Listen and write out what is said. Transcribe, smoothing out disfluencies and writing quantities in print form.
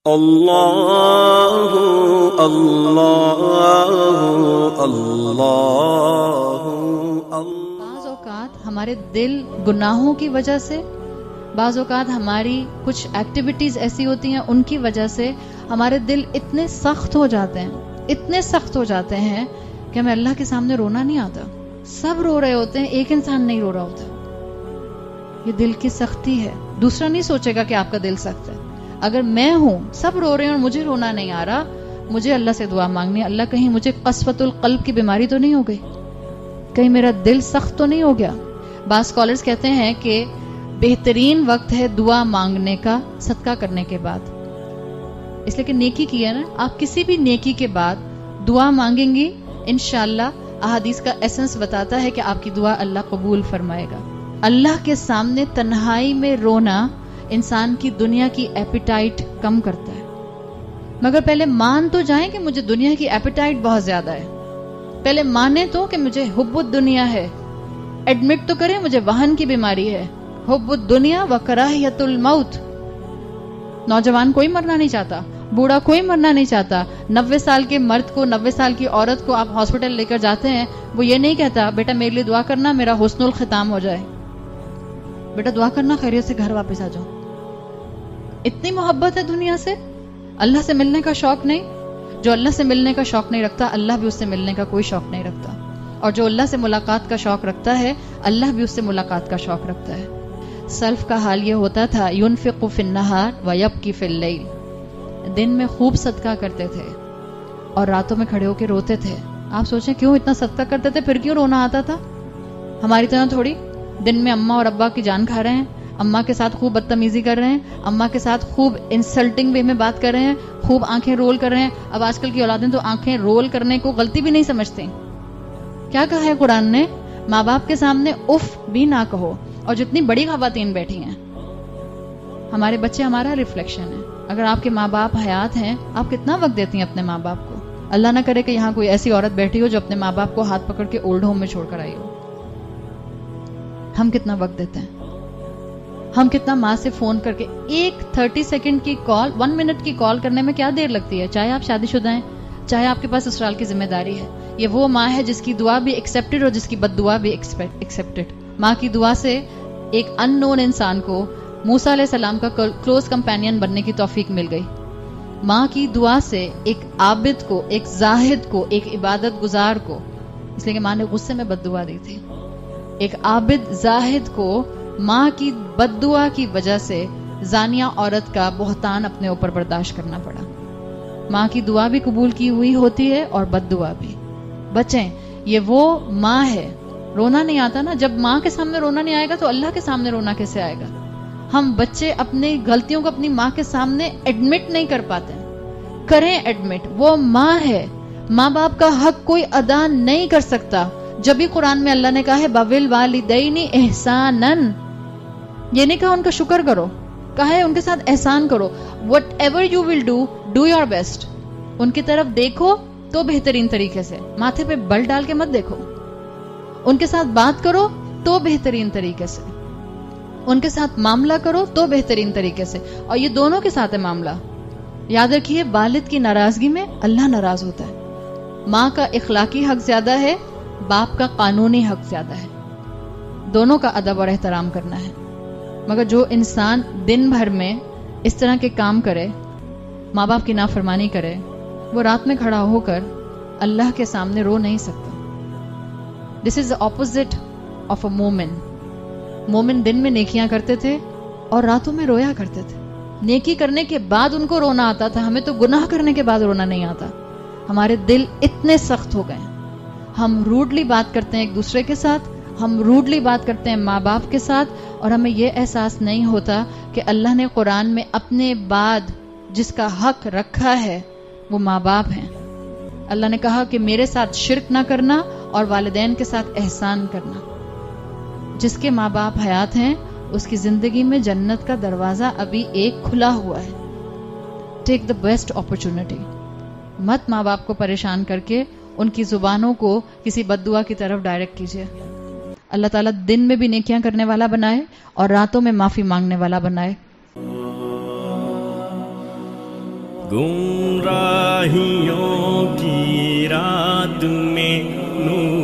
اللہ اللہ اللہ۔ بعض اوقات ہمارے دل گناہوں کی وجہ سے، بعض اوقات ہماری کچھ ایکٹیویٹیز ایسی ہوتی ہیں ان کی وجہ سے ہمارے دل اتنے سخت ہو جاتے ہیں، اتنے سخت ہو جاتے ہیں کہ ہمیں اللہ کے سامنے رونا نہیں آتا۔ سب رو رہے ہوتے ہیں، ایک انسان نہیں رو رہا ہوتا۔ یہ دل کی سختی ہے۔ دوسرا نہیں سوچے گا کہ آپ کا دل سخت ہے۔ اگر میں ہوں، سب رو رہے ہیں اور مجھے رونا نہیں آ رہا، مجھے اللہ سے دعا مانگنی ہے، اللہ کہیں مجھے قسوۃ القلب کی بیماری تو نہیں ہو گئی، کہیں میرا دل سخت تو نہیں ہو گیا۔ بعض اسکالرز کہتے ہیں کہ بہترین وقت ہے دعا مانگنے کا صدقہ کرنے کے بعد، اس لیے کہ نیکی کی ہے نا۔ آپ کسی بھی نیکی کے بعد دعا مانگیں گی، انشاءاللہ احادیث کا ایسنس بتاتا ہے کہ آپ کی دعا اللہ قبول فرمائے گا۔ اللہ کے سامنے تنہائی میں رونا انسان کی دنیا کی ایپیٹائٹ کم کرتا ہے۔ مگر پہلے مان تو جائیں کہ مجھے دنیا کی ایپیٹائٹ بہت زیادہ ہے، پہلے مانے تو کہ مجھے حب الدنیا ہے، ایڈمٹ تو کریں مجھے وہن کی بیماری ہے، حب الدنیا و کراہیت الموت۔ نوجوان کوئی مرنا نہیں چاہتا، بوڑھا کوئی مرنا نہیں چاہتا۔ 90 سال کے مرد کو، 90 سال کی عورت کو آپ ہاسپٹل لے کر جاتے ہیں، وہ یہ نہیں کہتا بیٹا میرے لیے دعا کرنا میرا حسن الختام ہو جائے، بیٹا دعا کرنا خیریت سے گھر واپس آ جاؤ۔ اتنی محبت ہے دنیا سے، اللہ سے ملنے کا شوق نہیں۔ جو اللہ سے ملنے کا شوق نہیں رکھتا، اللہ بھی اس سے ملنے کا کوئی شوق نہیں رکھتا، اور جو اللہ سے ملاقات کا شوق رکھتا ہے، اللہ بھی اس سے ملاقات کا شوق رکھتا ہے۔ سلف کا حال یہ ہوتا تھا، ينفق في النهار ويبكي في الليل، دن میں خوب صدقہ کرتے تھے اور راتوں میں کھڑے ہو کے روتے تھے۔ آپ سوچیں کیوں اتنا صدقہ کرتے تھے، پھر کیوں رونا آتا تھا؟ ہماری طرح تھوڑی دن میں اماں اور ابا کی جان کھا رہے ہیں، اماں کے ساتھ خوب بدتمیزی کر رہے ہیں، اماں کے ساتھ خوب انسلٹنگ وے میں بات کر رہے ہیں، خوب آنکھیں رول کر رہے ہیں۔ اب آج کل کی اولادیں تو آنکھیں رول کرنے کو غلطی بھی نہیں سمجھتے۔ کیا کہا ہے قرآن نے؟ ماں باپ کے سامنے اف بھی نہ کہو۔ اور جتنی بڑی خواتین بیٹھی ہیں، ہمارے بچے ہمارا ریفلیکشن ہے۔ اگر آپ کے ماں باپ حیات ہیں، آپ کتنا وقت دیتی ہیں اپنے ماں باپ کو؟ اللہ نہ کرے کہ یہاں کوئی ایسی عورت بیٹھی ہو جو اپنے ماں باپ کو ہاتھ پکڑ کے اولڈ ہوم میں چھوڑ کر آئی ہو۔ ہم کتنا وقت دیتے ہیں؟ ہم کتنا ماں سے فون کر کے ایک 30 سیکنڈ کی کال، 1 منٹ کی کال کرنے میں کیا دیر لگتی ہے؟ چاہے آپ شادی شدہ ہیں، چاہے آپ کے پاس سسرال کی ذمہ داری ہے۔ یہ وہ ماں ہے جس کی دعا بھی ایکسیپٹڈ اور جس کی بد دعا بھی ایکسیپٹڈ۔ ماں کی دعا سے ایک ان نون انسان کو موسیٰ علیہ السلام کا کلوز کمپینین بننے کی توفیق مل گئی۔ ماں کی دعا سے ایک عابد کو، ایک زاہد کو، ایک عبادت گزار کو، اس لیے کہ ماں نے غصے میں بد دعا دی تھی، ایک عابد زاہد کو ماں کی بد دعا کی وجہ سے زانیہ عورت کا بہتان اپنے اوپر برداشت کرنا پڑا۔ ماں کی دعا بھی قبول کی ہوئی ہوتی ہے اور بد دعا بھی۔ بچیں، یہ وہ ماں ہے۔ رونا نہیں آتا نا، جب ماں کے سامنے رونا نہیں آئے گا تو اللہ کے سامنے رونا کیسے آئے گا؟ ہم بچے اپنی غلطیوں کو اپنی ماں کے سامنے ایڈمٹ نہیں کر پاتے۔ کریں ایڈمٹ، وہ ماں ہے، ماں باپ کا حق کوئی ادا نہیں کر سکتا۔ جب بھی قرآن میں اللہ نے کہا ہے بِالْوَالِدَيْنِ احساناً، یہ نہیں کہا ان کا شکر کرو، کہا ہے ان کے ساتھ احسان کرو۔ Whatever you will do your best. ان کی طرف دیکھو تو بہترین طریقے سے، ماتھے پہ بل ڈال کے مت دیکھو۔ ان کے ساتھ بات کرو تو بہترین طریقے سے، ان کے ساتھ معاملہ کرو تو بہترین طریقے سے، اور یہ دونوں کے ساتھ ہے معاملہ۔ یاد رکھیے، والد کی ناراضگی میں اللہ ناراض ہوتا ہے۔ ماں کا اخلاقی حق زیادہ ہے، باپ کا قانونی حق زیادہ ہے۔ دونوں کا ادب اور احترام کرنا ہے۔ مگر جو انسان دن بھر میں اس طرح کے کام کرے، ماں باپ کی نافرمانی کرے، وہ رات میں کھڑا ہو کر اللہ کے سامنے رو نہیں سکتا۔ دس از the opposite of a مومن۔ مومن دن میں نیکیاں کرتے تھے اور راتوں میں رویا کرتے تھے۔ نیکی کرنے کے بعد ان کو رونا آتا تھا، ہمیں تو گناہ کرنے کے بعد رونا نہیں آتا۔ ہمارے دل اتنے سخت ہو گئے ہیں، ہم روڈلی بات کرتے ہیں ایک دوسرے کے ساتھ، ہم روڈلی بات کرتے ہیں ماں باپ کے ساتھ، اور ہمیں یہ احساس نہیں ہوتا کہ اللہ نے قرآن میں اپنے بعد جس کا حق رکھا ہے وہ ماں باپ ہیں۔ اللہ نے کہا کہ میرے ساتھ شرک نہ کرنا اور والدین کے ساتھ احسان کرنا۔ جس کے ماں باپ حیات ہیں اس کی زندگی میں جنت کا دروازہ ابھی ایک کھلا ہوا ہے۔ ٹیک دا بیسٹ اپرچونٹی۔ مت ماں باپ کو پریشان کر کے ان کی زبانوں کو کسی بد دعا کی طرف ڈائریکٹ کیجیے۔ اللہ تعالیٰ دن میں بھی نیکیاں کرنے والا بنائے اور راتوں میں معافی مانگنے والا بنائے۔ گمراہیوں کی رات میں نور